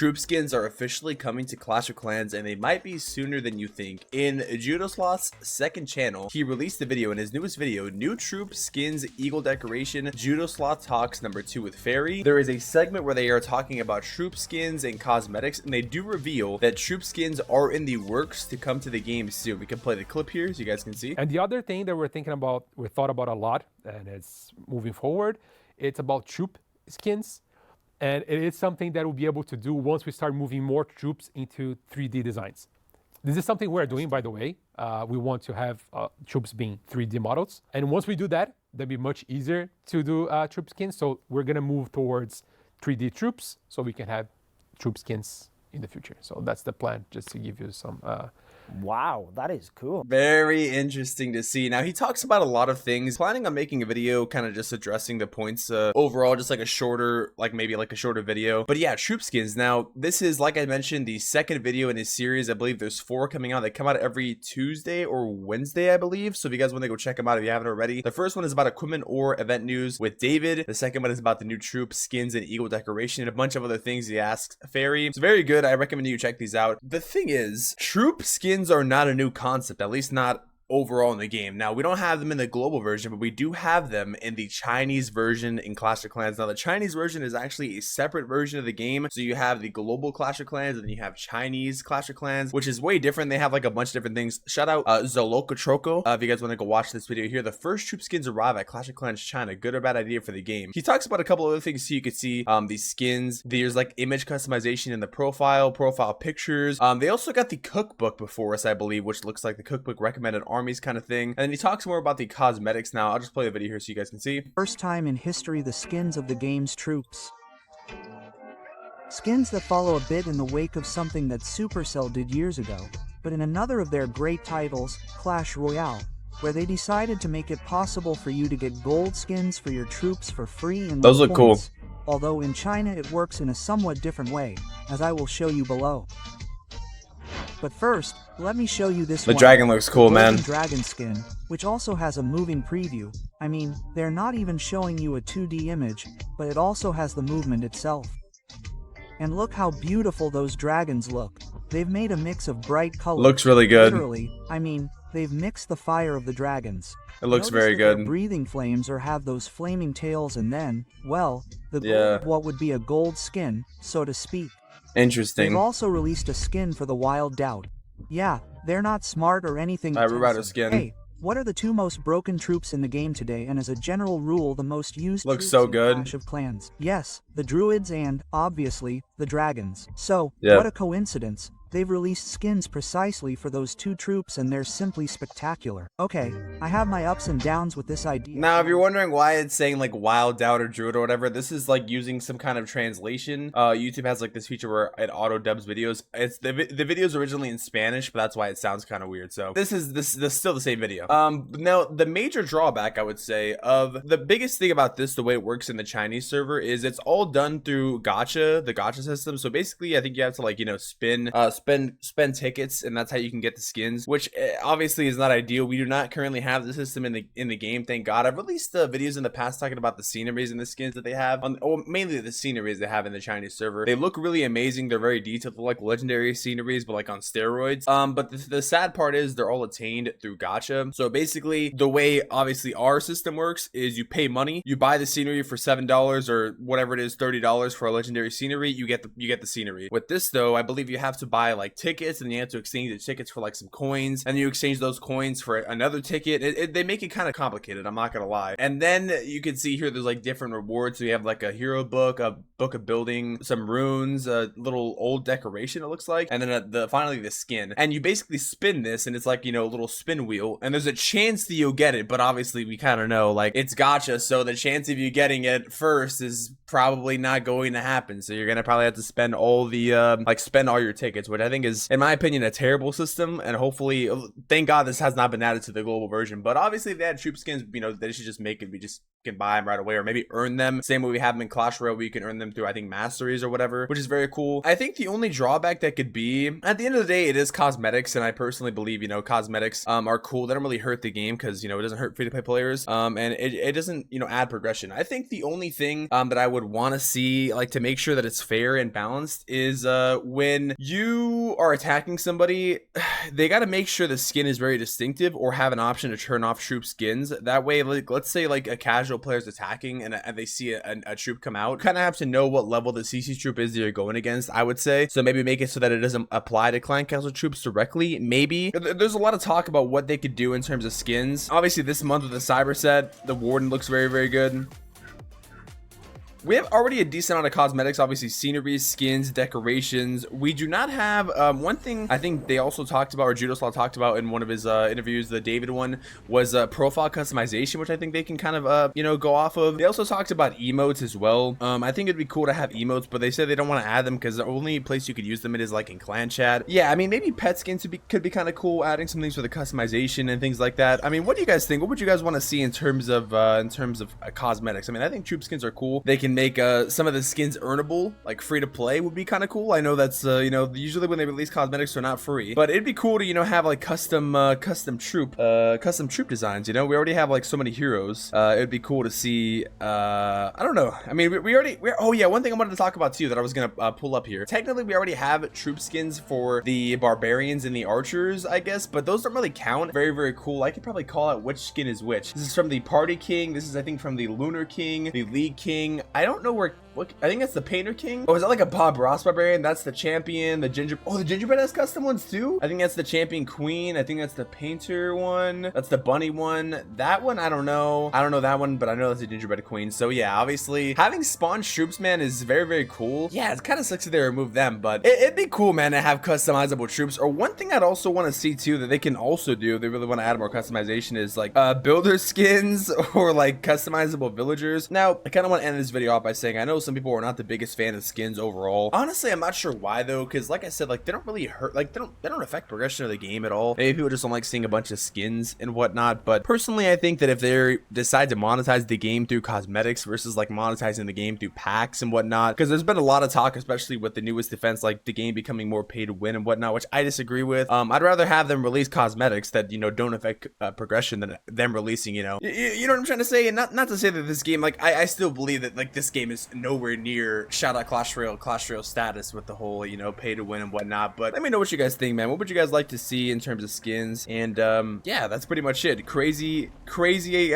Troop skins are officially coming to Clash of Clans, and they might be sooner than you think. In Judoslot's second channel, he released a video in his newest video, New Troop Skins Eagle Decoration, Judoslot Talks #2 with Fairy. There is a segment where they are talking about troop skins and cosmetics, and they do reveal that troop skins are in the works to come to the game soon. We can play the clip here so you guys can see. And the other thing that we thought about a lot, and it's moving forward, it's about troop skins. And it is something that we'll be able to do once we start moving more troops into 3D designs. This is something we're doing, by the way. We want to have troops being 3D models. And once we do that, that'll be much easier to do troop skins. So we're gonna move towards 3D troops so we can have troop skins in the future. So that's the plan, just to give you some... Wow, that is cool. Very interesting to see. Now, he talks about a lot of things. Planning on making a video kind of just addressing the points overall, just like a shorter, maybe a shorter video. But yeah, troop skins. Now, this is, like I mentioned, the second video in his series. I believe there's 4 coming out. They come out every Tuesday or Wednesday, I believe. So if you guys want to go check them out if you haven't already. The first one is about equipment or event news with David. The second one is about the new troop skins and eagle decoration and a bunch of other things he asks Fairy. It's very good. I recommend you check these out. The thing is, troop skins are not a new concept, at least not overall in the game. Now, we don't have them in the global version, but we do have them in the Chinese version in Clash of Clans. Now, the Chinese version is actually a separate version of the game. So you have the global Clash of Clans, and then you have Chinese Clash of Clans, which is way different. They have a bunch of different things. Shout out Zoloka Troco if you guys want to go watch this video here. The first troop skins arrive at Clash of Clans China. Good or bad idea for the game. He talks about a couple other things so you could see these skins. There's image customization in the profile pictures. They also got the cookbook before us, I believe, which looks like the cookbook recommended armies kind of thing. And then he talks more about the cosmetics. Now, I'll just play the video here so you guys can see. First time in history, the skins of the game's troops. Skins that follow a bit in the wake of something that Supercell did years ago, but in another of their great titles, Clash Royale, where they decided to make it possible for you to get gold skins for your troops for free and those look cool. Although in China it works in a somewhat different way, as I will show you below. But first, let me show you this The one. dragon looks cool, man. Dragon skin, which also has a moving preview. I mean, they're not even showing you a 2D image, but it also has the movement itself. And look how beautiful those dragons look. They've made a mix of bright colors. Looks really good. Literally, I mean, they've mixed the fire of the dragons. It looks Notice very that good. they're breathing flames or have those flaming tails, and then, well, the gold of what would be a gold skin, so to speak. Interesting. They've also released a skin for the Wild Doubt. Yeah, they're not smart or anything. Rewrite skin. Hey, what are the 2 most broken troops in the game today, and as a general rule the most used looks troops so in good. Clash of Clans? Yes, the druids and, obviously, the dragons. So, yeah. What a coincidence. They've released skins precisely for those 2 troops, and they're simply spectacular. Okay, I have my ups and downs with this idea. Now, if you're wondering why it's saying Wild Doubt or Druid or whatever, this is using some kind of translation. YouTube has this feature where it auto dubs videos. It's the video's originally in Spanish, but that's why it sounds kind of weird. So this is still the same video. Now the major drawback, I would say, of the biggest thing about this, the way it works in the Chinese server, is it's all done through Gacha, the Gacha system. So basically, I think you have to spend tickets, and that's how you can get the skins, which obviously is not ideal. We do not currently have the system in the game, thank God. I've released videos in the past talking about the sceneries and the skins that they have mainly the sceneries they have in the Chinese server. They look really amazing. They're very detailed. They're legendary sceneries, but on steroids. But the sad part is they're all attained through Gacha. So basically, the way obviously our system works is you pay money, you buy the scenery for $7 or whatever it is, $30 for a legendary scenery. You get the scenery. With this though, I believe you have to buy tickets, and you have to exchange the tickets for some coins, and you exchange those coins for another ticket. They make it kind of complicated, I'm not gonna lie. And then you can see here there's different rewards. So you have a hero book, a book of building, some runes, a little old decoration it looks like, and then finally the skin. And you basically spin this, and it's a little spin wheel, and there's a chance that you'll get it, but obviously we kind of know it's gacha, so the chance of you getting it first is probably not going to happen. So you're gonna probably have to spend all the spend all your tickets, which I think is, in my opinion, a terrible system. And hopefully, thank God this has not been added to the global version. But obviously, if they had troop skins, they should just make it be just can buy them right away, or maybe earn them same way we have them in Clash Royale, where you can earn them through, I think, masteries or whatever, which is very cool. I think the only drawback that could be, at the end of the day, it is cosmetics, and I personally believe, you know, cosmetics are cool. They don't really hurt the game because, you know, it doesn't hurt free-to-play players, and it doesn't, you know, add progression. I think the only thing that I would want to see, like, to make sure that it's fair and balanced is when you are attacking somebody, they got to make sure the skin is very distinctive, or have an option to turn off troop skins. That way, like, let's say like a casual player's attacking and they see a troop come out, kind of have to know what level the CC troop is that you're going against, I would say. So maybe make it so that it doesn't apply to clan castle troops directly. Maybe there's a lot of talk about what they could do in terms of skins. Obviously this month with the cyber set, the warden looks very, very good. We have already a decent amount of cosmetics, obviously sceneries, skins, decorations. We do not have one thing I think they also talked about, or Judoslaw talked about in one of his interviews, the David one, was profile customization, which I think they can kind of you know, go off of. They also talked about emotes as well. I think it'd be cool to have emotes, but they said they don't want to add them because the only place you could use them is like in clan chat. Yeah, I mean, maybe pet skins could be kind of cool, adding some things for the customization and things like that. I mean, what do you guys think? What would you guys want to see in terms of cosmetics? I mean, I think troop skins are cool. They can make some of the skins earnable, like free to play would be kind of cool. I know that's you know, usually when they release cosmetics they're not free, but it'd be cool to, you know, have like custom troop designs. You know, we already have like so many heroes. It'd be cool to see. I don't know, I mean, oh yeah, one thing I wanted to talk about too that I was gonna pull up here. Technically we already have troop skins for the barbarians and the archers, I guess, but those don't really count. Very, very cool. I could probably call out which skin is which. This is from the party king, this is I think from the lunar king, the league king. I don't know what, I think that's the painter king. Oh, is that like a Bob Ross barbarian? That's the champion, the gingerbread has custom ones too. I think that's the champion queen. I think that's the painter one. That's the bunny one. That one, I don't know that one, but I know that's the gingerbread queen. So yeah, obviously having spawn troops, man, is very, very cool. Yeah, it's kind of sucks that they remove them, but it'd be cool, man, to have customizable troops. Or one thing I'd also want to see too that they can also do, they really want to add more customization, is like builder skins or like customizable villagers. Now I kind of want to end this video off by saying I know some people are not the biggest fan of skins overall. Honestly, I'm not sure why though, because like I said, like they don't really hurt, like they don't affect progression of the game at all. Maybe people just don't like seeing a bunch of skins and whatnot, but personally I think that if they decide to monetize the game through cosmetics versus like monetizing the game through packs and whatnot, because there's been a lot of talk, especially with the newest defense, like the game becoming more pay to win and whatnot, which I disagree with. I'd rather have them release cosmetics that, you know, don't affect progression than them releasing, you know what I'm trying to say. And not to say that this game, like I still believe that like this game is nowhere near shout out Clash Royale status with the whole, you know, pay to win and whatnot. But let me know what you guys think, man. What would you guys like to see in terms of skins? And yeah, that's pretty much it. Crazy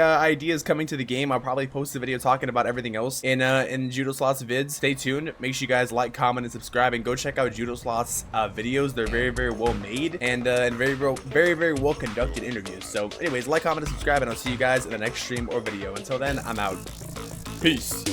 ideas coming to the game. I'll probably post a video talking about everything else in Judoslaw's vids. Stay tuned. Make sure you guys like, comment, and subscribe, and go check out Judoslaw's videos. They're very, very well made and very, very well conducted interviews. So anyways, like, comment, and subscribe, and I'll see you guys in the next stream or video. Until then, I'm out. Peace.